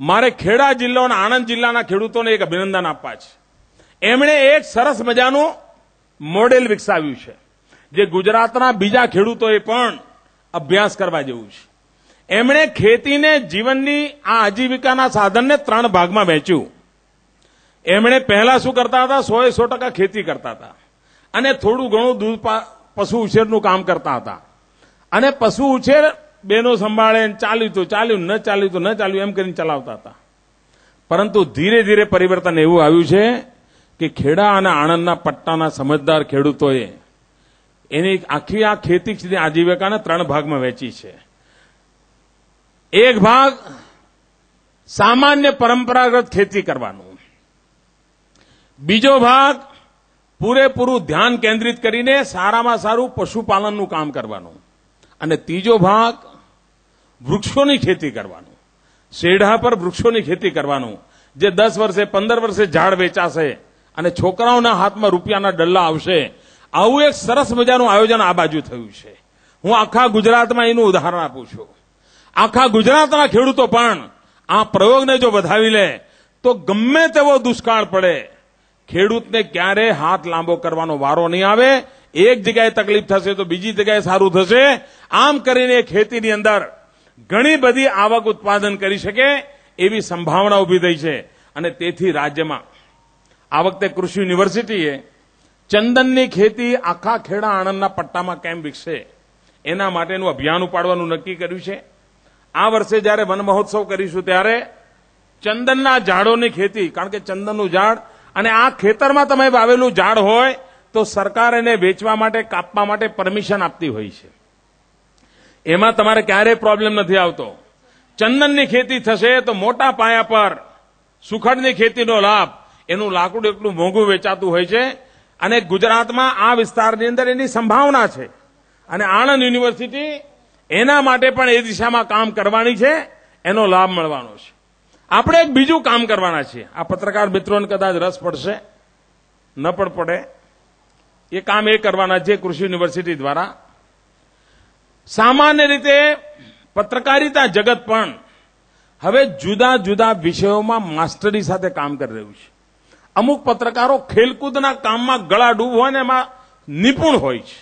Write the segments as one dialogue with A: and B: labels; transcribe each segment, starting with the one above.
A: મારે ખેડા જિલ્લો અને આણંદ જિલ્લાના ખેડૂતોને એક અભિનંદન આપવા છે. એમણે એક સરસ મજાનું મોડેલ વિકસાવ્યું છે, જે ગુજરાતના બીજા ખેડૂતોએ પણ અભ્યાસ કરવા જેવું છે. એમણે ખેતીને જીવનની આ આજીવિકાના સાધનને 3 ભાગમાં વહેંચ્યું. એમણે પહેલા શું કરતા હતા? 100% ખેતી કરતા હતા અને થોડું ઘણું દૂધ પશુ ઉછેરનું કામ કરતા હતા. અને પશુ ઉછેર બેનો સંભાળે, ચાલ્યું તો ચાલ્યું, ન ચાલ્યું તો ન ચાલ્યું, એમ કરીને ચલાવતા હતા. પરંતુ ધીરે ધીરે પરિવર્તન એવું આવ્યું છે કે ખેડા અને આણંદના પટ્ટાના સમજદાર ખેડૂતોએ એની આખી આ ખેતી આજીવિકાને 3 ભાગમાં વહેંચી છે. એક ભાગ સામાન્ય પરંપરાગત ખેતી કરવાનું, બીજો ભાગ પૂરેપૂરું ધ્યાન કેન્દ્રિત કરીને સારામાં સારું પશુપાલનનું કામ કરવાનું, અને ત્રીજો ભાગ વૃક્ષોની ખેતી કરવાનું, શેઢા પર વૃક્ષોની ખેતી કરવાનું, જે 10 વર્ષે 15 વર્ષે ઝાડ વેચાશે અને છોકરાઓના હાથમાં રૂપિયાના ડલ્લા આવશે. આવું એક સરસ મજાનું આયોજન આ બાજુ થયું છે. હું આખા ગુજરાતમાં એનું ઉદાહરણ આપું છું. આખા ગુજરાતના ખેડૂતો પણ આ પ્રયોગને જો વધાવી લે તો ગમે તેવો દુષ્કાળ પડે, ખેડૂતને ક્યારે હાથ લાંબો કરવાનો વારો નહીં આવે. એક જગ્યાએ તકલીફ થશે તો બીજી જગ્યાએ સારું થશે. આમ કરીને ખેતીની અંદર ઘણી બધી આવક ઉત્પાદન કરી શકે એવી સંભાવના ઉભી થઈ છે. અને તેથી રાજ્યમાં આ વખતે કૃષિ યુનિવર્સિટીએ ચંદનની ખેતી આખા ખેડા આણંદના પટ્ટામાં કેમ વિકસે એના માટેનું અભિયાન ઉપાડવાનું નક્કી કર્યું છે. આ વર્ષે જ્યારે વન મહોત્સવ કરીશું ત્યારે ચંદનના ઝાડોની ખેતી, કારણ કે ચંદનનું ઝાડ અને આ ખેતરમાં તમે વાવેલું ઝાડ હોય તો સરકાર એને વેચવા માટે, કાપવા માટે પરમિશન આપતી હોય છે. એમાં તમારે ક્યારેય પ્રોબ્લેમ નથી આવતો. ચંદનની ખેતી થશે તો મોટા પાયા પર સુખડની ખેતીનો લાભ, એનું લાકડું એટલું મોંઘું વેચાતું હોય છે. અને ગુજરાતમાં આ વિસ્તારની અંદર એની સંભાવના છે. અને આણંદ યુનિવર્સિટી એના માટે પણ એ દિશામાં કામ કરવાની છે, એનો લાભ મળવાનો છે. આપણે એક બીજું કામ કરવાના છીએ. આ પત્રકાર મિત્રોને કદાચ રસ પડશે, ન પણ પડે, એ કામ એ કરવાના છે કૃષિ યુનિવર્સિટી દ્વારા. સામાન્ય રીતે પત્રકારિતા જગત પણ હવે જુદા જુદા વિષયોમાં માસ્ટરી સાથે કામ કરી રહ્યું છે. અમુક પત્રકારો ખેલકૂદના કામમાં ગળાડૂબ હોય ને એમાં નિપુણ હોય છે.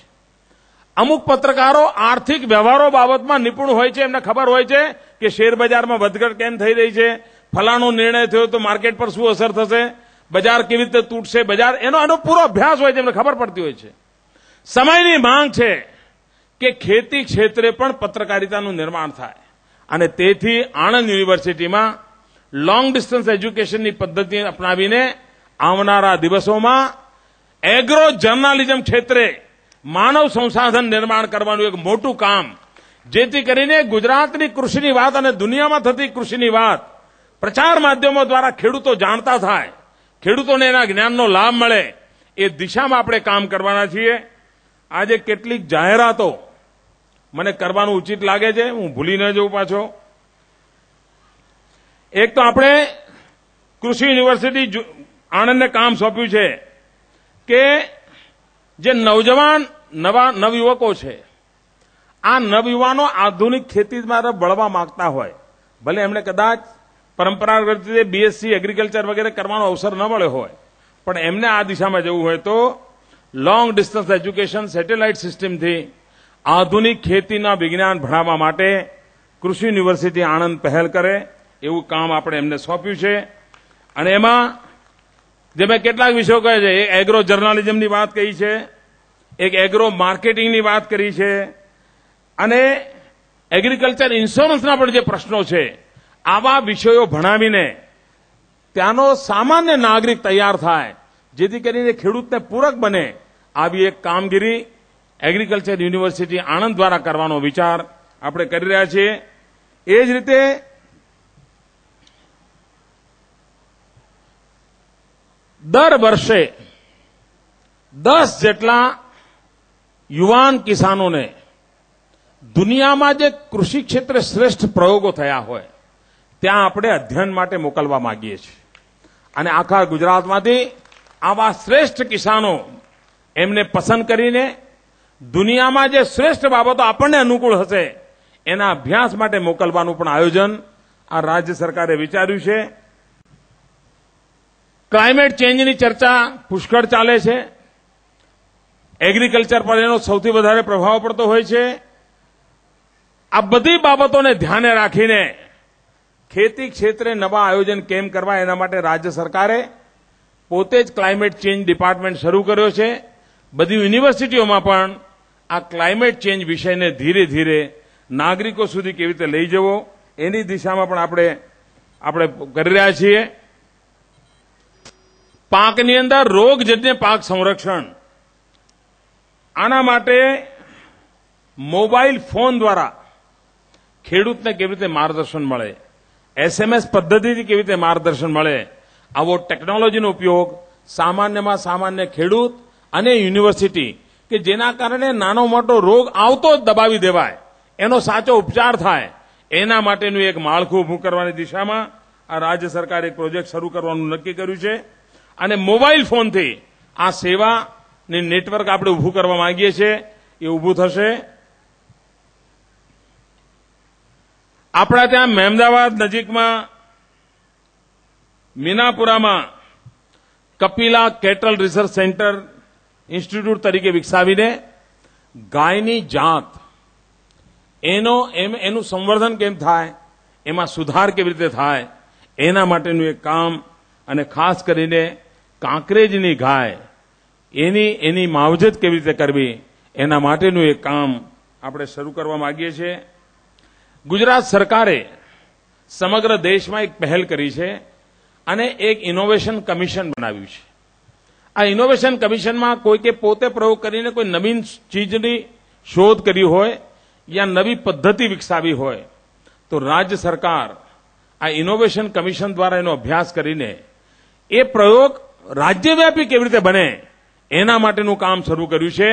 A: અમુક પત્રકારો આર્થિક વ્યવહારો બાબતમાં નિપુણ હોય છે. એમને ખબર હોય છે કે શેર બજારમાં વધઘટ કેમ થઈ રહી છે, ફલાણો નિર્ણય થયો તો માર્કેટ પર શું અસર થશે, બજાર કેવી રીતે તૂટશે, બજાર એનો પૂરો અભ્યાસ હોય છે, એમને ખબર પડતી હોય છે. સમયની માંગ છે કે ખેતી ક્ષેત્રે પણ પત્રકારિતાનું નિર્માણ થાય. અને તેથી આણંદ યુનિવર્સિટીમાં લોંગ ડિસ્ટન્સ એજ્યુકેશનની પદ્ધતિ અપનાવીને આવનારા દિવસોમાં એગ્રો જર્નાલિઝમ ક્ષેત્રે માનવ સંસાધન નિર્માણ કરવાનું એક મોટું કામ, જેથી કરીને ગુજરાતની કૃષિની વાત અને દુનિયામાં થતી કૃષિની વાત પ્રચાર માધ્યમો દ્વારા ખેડૂતો જાણતા થાય, ખેડૂતોને એના જ્ઞાનનો લાભ મળે, એ દિશામાં આપણે કામ કરવાના છીએ. આજે કેટલીક જાહેરાતો મને કરવાનું ઉચિત લાગે છે, હું ભૂલી ન જઉં પાછો. એક તો આપણે કૃષિ યુનિવર્સિટી આણંદને કામ સોંપ્યું છે કે જે નવજવાન નવયુવકો છે, આ નવયુવાનો આધુનિક ખેતીમાં વળવા માંગતા હોય, ભલે એમણે કદાચ પરંપરાગત રીતે બીએસસી એગ્રીકલ્ચર વગેરે કરવાનો અવસર ન મળ્યો હોય, પણ એમને આ દિશામાં જવું હોય તો લોંગ ડિસ્ટન્સ એજ્યુકેશન સેટેલાઇટ સિસ્ટમથી આધુનિક ખેતીના વિજ્ઞાન ભણાવવા માટે કૃષિ યુનિવર્સિટી આણંદ પહેલ કરે એવું કામ આપણે એમને સોંપ્યું છે. અને એમાં જે મેં કેટલાક વિષયો કહે છે, એક એગ્રો જર્નાલિઝમની વાત કહી છે, એક એગ્રો માર્કેટિંગની વાત કરી છે, અને એગ્રીકલ્ચર ઇન્સ્યોરન્સના પણ જે પ્રશ્નો છે, આવા વિષયો ભણાવીને ત્યાંનો સામાન્ય નાગરિક તૈયાર થાય, જેથી કરીને ખેડૂતને પૂરક બને, આવી એક કામગીરી એગ્રીકલ્ચર યુનિવર્સિટી આણંદ દ્વારા કરવાનો વિચાર આપણે કરી રહ્યા છીએ. એ જ રીતે દર વર્ષે 10 જેટલા યુવાન કિસાનોને દુનિયામાં જે કૃષિ ક્ષેત્રે શ્રેષ્ઠ પ્રયોગો થયા હોય ત્યાં આપણે અધ્યયન માટે મોકલવા માંગીએ છીએ. અને આખા ગુજરાતમાંથી આવા શ્રેષ્ઠ કિસાનો એમને પસંદ કરીને દુનિયામાં જે શ્રેષ્ઠ બાબતો આપણને અનુકૂળ હશે એના અભ્યાસ માટે મોકલવાનું પણ આયોજન આ રાજ્ય સરકારે વિચાર્યું છે. ક્લાઇમેટ ચેન્જની ચર્ચા પુષ્કળ ચાલે છે. એગ્રીકલ્ચર પર એનો સૌથી વધારે પ્રભાવ પડતો હોય છે. આ બધી બાબતોને ધ્યાને રાખીને ખેતી ક્ષેત્રે નવા આયોજન કેમ કરવા એના માટે રાજ્ય સરકારે પોતે જ ક્લાઇમેટ ચેન્જ ડિપાર્ટમેન્ટ શરૂ કર્યો છે. બધી યુનિવર્સિટીઓમાં પણ આ ક્લાઇમેટ ચેન્જ વિષયને ધીરે ધીરે નાગરિકો સુધી કેવી રીતે લઈ જવો એની દિશામાં પણ આપણે કરી રહ્યા છીએ. પાકની અંદર રોગજન્ય પાક સંરક્ષણ આના માટે મોબાઈલ ફોન દ્વારા ખેડૂતને કેવી રીતે માર્ગદર્શન મળે, એસએમએસ પદ્ધતિથી કેવી રીતે માર્ગદર્શન મળે, આવો ટેકનોલોજીનો ઉપયોગ સામાન્યમાં સામાન્ય ખેડૂત અને યુનિવર્સિટી કે જેના કારણે નાનો મોટો રોગ આવતો જ દબાવી દેવાય, એનો સાચો ઉપચાર થાય, એના માટેનું એક માળખું ઊભું કરવાની દિશામાં આ રાજ્ય સરકારે એક પ્રોજેક્ટ શરૂ કરવાનું નક્કી કર્યું છે. અને મોબાઈલ ફોનથી આ સેવાની નેટવર્ક આપણે ઊભું કરવા માંગીએ છીએ, એ ઊભું થશે. આપણા ત્યાં મહેમદાવાદ નજીકમાં મીનાપુરામાં Kapila cattle research centre institute તરીકે વિકસાવીને ગાયની જાત એનું સંવર્ધન કેમ થાય, એમાં સુધાર કેવી રીતે થાય, એના માટેનું એક કામ, અને ખાસ કરીને કાંકરેજની ગાય એની માવજત કેવી રીતે કરવી એના માટેનું એક કામ આપણે શરૂ કરવા માંગીએ છીએ. ગુજરાત સરકારે સમગ્ર દેશમાં એક પહેલ કરી છે અને એક ઇનોવેશન કમિશન બનાવ્યું છે. આ ઇનોવેશન કમિશનમાં કોઈકે પોતે પ્રયોગ કરીને કોઈ નવીન ચીજની શોધ કરી હોય યા નવી પદ્ધતિ વિકસાવી હોય તો રાજ્ય સરકાર આ ઇનોવેશન કમિશન દ્વારા એનો અભ્યાસ કરીને એ પ્રયોગ રાજ્યવ્યાપી કેવી રીતે બને એના માટેનું કામ શરૂ કર્યું છે.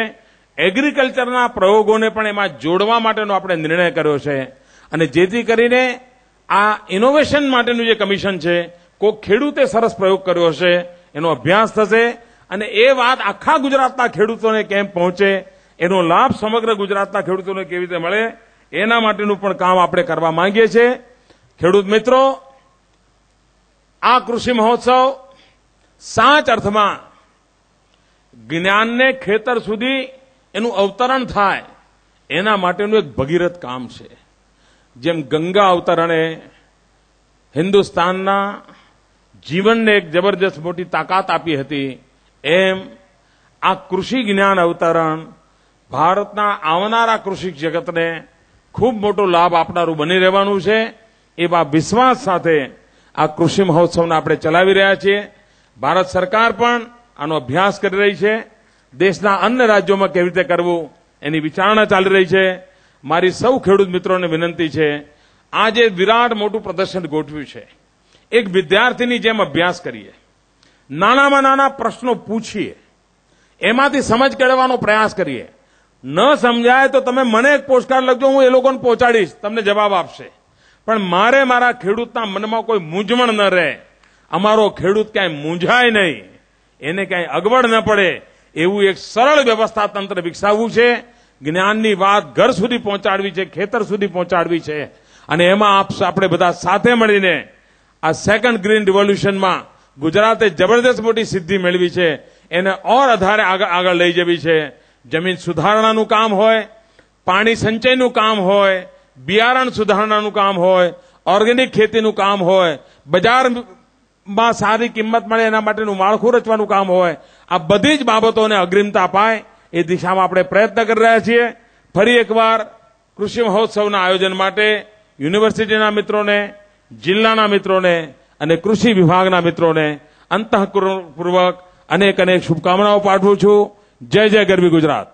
A: એગ્રીકલ્ચરના પ્રયોગોને પણ એમાં જોડવા માટેનો આપણે નિર્ણય કર્યો છે. અને જેથી કરીને આ ઇનોવેશન માટેનું જે કમિશન છે, કોઈ ખેડૂતે સરસ પ્રયોગ કર્યો હશે એનો અભ્યાસ થશે અને એ વાત આખા ગુજરાતના ખેડૂતોને કેમ પહોંચે, એનો લાભ સમગ્ર ગુજરાતના ખેડૂતોને કેવી રીતે મળે એના માટેનું પણ કામ આપણે કરવા માંગીએ છીએ. ખેડૂત મિત્રો, આ કૃષિ મહોત્સવ સાચ અર્થમાં જ્ઞાનને ખેતર સુધી એનું અવતરણ થાય એના માટેનું એક ભગીરથ કામ છે. જેમ ગંગા અવતરણે હિન્દુસ્તાનના જીવનને એક જબરજસ્ત મોટી તાકાત આપી હતી, એમ આ કૃષિ જ્ઞાન અવતરણ ભારતના આવનારા કૃષિ જગતને ખૂબ મોટો લાભ આપનારું બની રહેવાનું છે. એવા વિશ્વાસ સાથે આ કૃષિ મહોત્સવને આપણે ચલાવી રહ્યા છીએ. ભારત સરકાર પણ આનો અભ્યાસ કરી રહી છે. દેશના અન્ય રાજ્યોમાં કેવી રીતે કરવું એની વિચારણા ચાલી રહી છે. મારી સૌ ખેડૂત મિત્રોને વિનંતી છે, આ જે વિરાટ મોટું પ્રદર્શન ગોઠવ્યું છે, એક વિદ્યાર્થીની જેમ અભ્યાસ કરીએ, નાનામાં નાના પ્રશ્નો પૂછીએ, એમાંથી સમજ કાઢવાનો પ્રયાસ કરીએ. ન સમજાય તો તમે મને એક પોસ્ટકાર્ડ લખજો, હું એ લોકોને પહોંચાડીશ, તમને જવાબ આપશે. પણ મારા ખેડૂતના મનમાં કોઈ મૂંઝવણ ન રહે, અમારો ખેડૂત ક્યાંય મૂંઝાય નહીં, એને ક્યાંય અગવડ ન પડે એવું એક સરળ વ્યવસ્થા તંત્ર વિકસાવવું છે. જ્ઞાનની વાત ઘર સુધી પહોંચાડવી છે, ખેતર સુધી પહોંચાડવી છે. અને એમાં આપણે બધા સાથે મળીને આ સેકન્ડ ગ્રીન રિવોલ્યુશનમાં ગુજરાતે જબરદસ્ત મોટી સિદ્ધિ મેળવી છે, એને ઓર આધારે આગળ લઈ જવી છે. જમીન સુધારણાનું કામ હોય, પાણી સંચયનું કામ હોય, બિયારણ સુધારણાનું કામ હોય, ઓર્ગેનિક ખેતીનું કામ હોય, બજારમાં સારી કિંમત મળે એના માટેનું માળખું રચવાનું કામ હોય, આ બધી જ બાબતોને અગ્રિમતા અપાય એ દિશામાં આપણે પ્રયત્ન કરી રહ્યા છીએ. ફરી એકવાર કૃષિ મહોત્સવના આયોજન માટે યુનિવર્સિટીના મિત્રોને, જિલ્લાના મિત્રોને અને કૃષિ વિભાગના મિત્રોને અંતઃપૂર્વક અનેક શુભકામનાઓ પાઠવું છું. જય જય ગરવી ગુજરાત.